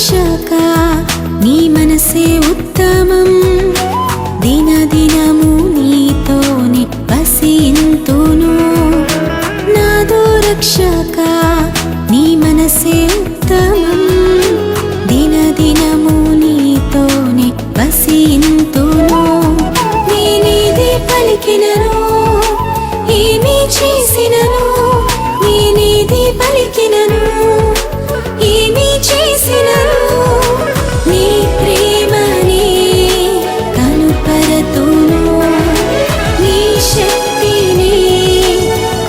రక్షక నీ మనసే ఉత్తమం దినదినము నీతోనే వసింతును నాదు రక్షక నీ మనసే ఉత్తమం దినదినము నీతోనే వసింతును నేనేది పలికినను ఏమి చేసినను నేనేది పలికినను ఏమి చేసినను నీ ప్రేమనే కనుపరతును నీ శక్తిని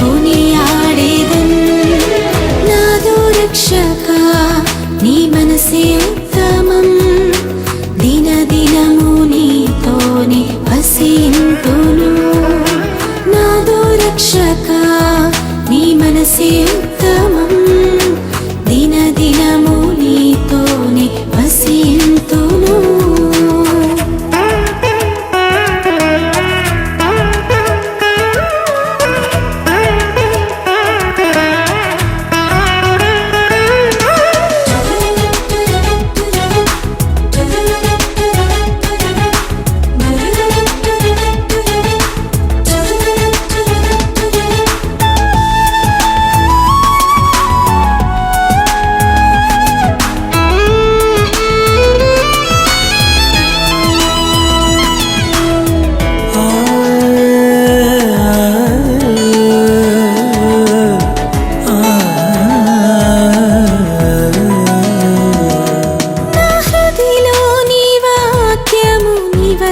కొనియాడేదన్ నాదు రక్షక నీ మనసే ఉత్తమం దినదినము నీతోనే వసింతును నాదు రక్షక నీ మనసే ఉత్తమం దినదినము నీతోనే వసింతును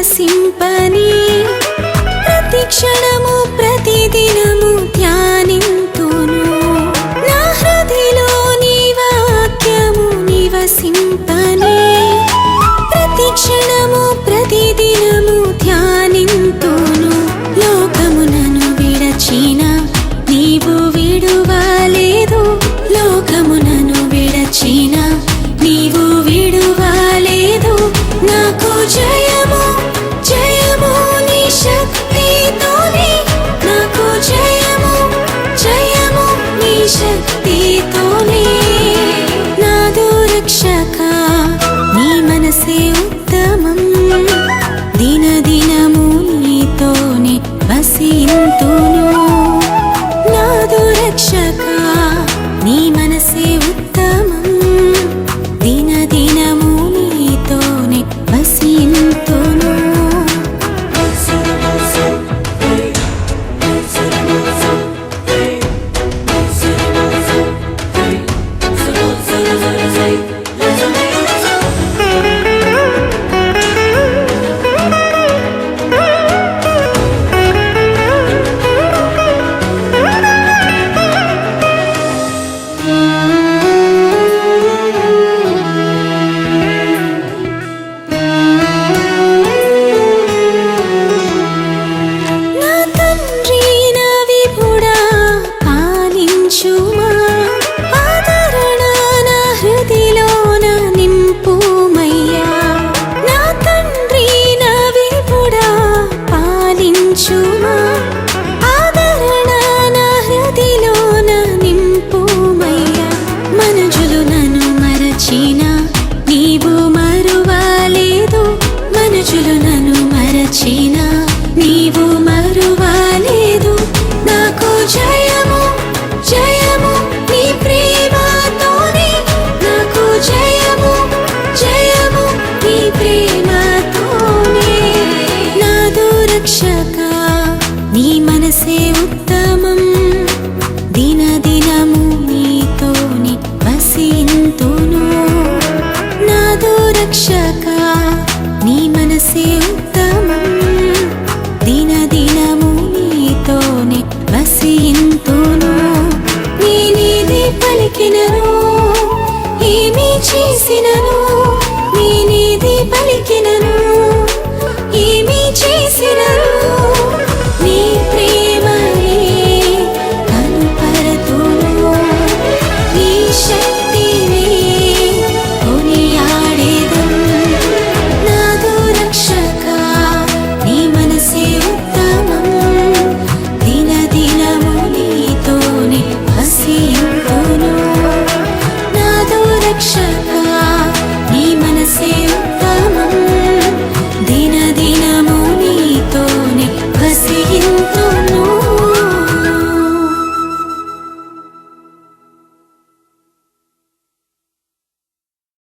సింపని ప్రతి క్షణము ప్రతిదినము ధ్యానింతును నా హృదయలో నీ వాక్యము నివసింపని ప్రతి క్షణము ప్రతిదినము ధ్యానింతును లోకమునను విడచిన నీవు విడువలేదు లోకమునను విడచిన నీవు విడువలేదు నాకు జయము జయము నీ శక్తితోనే నాకు జయము జయము నీ శక్తితోనే నాదు రక్షక నీ మనసే ఉత్తమం దినదినము నీతోనే వసింతును నాదు రక్షక నీ మనసే ఉత్తమం దినదినము నీతోనే వసింతును నీవు మరువలేదు నాకు జయము జయము నీ ప్రేమతోనే నాకు జయము జయము నీ ప్రేమతోనే నాదు రక్షక నీ మనసే ఉత్తమం దినదినము నీతోనే వసింతును నాదు రక్షక నీ మనసే ఉత్తమం దినదినము నీతోనే వసింతును నేనేది పలికినను ఏమి చేసినను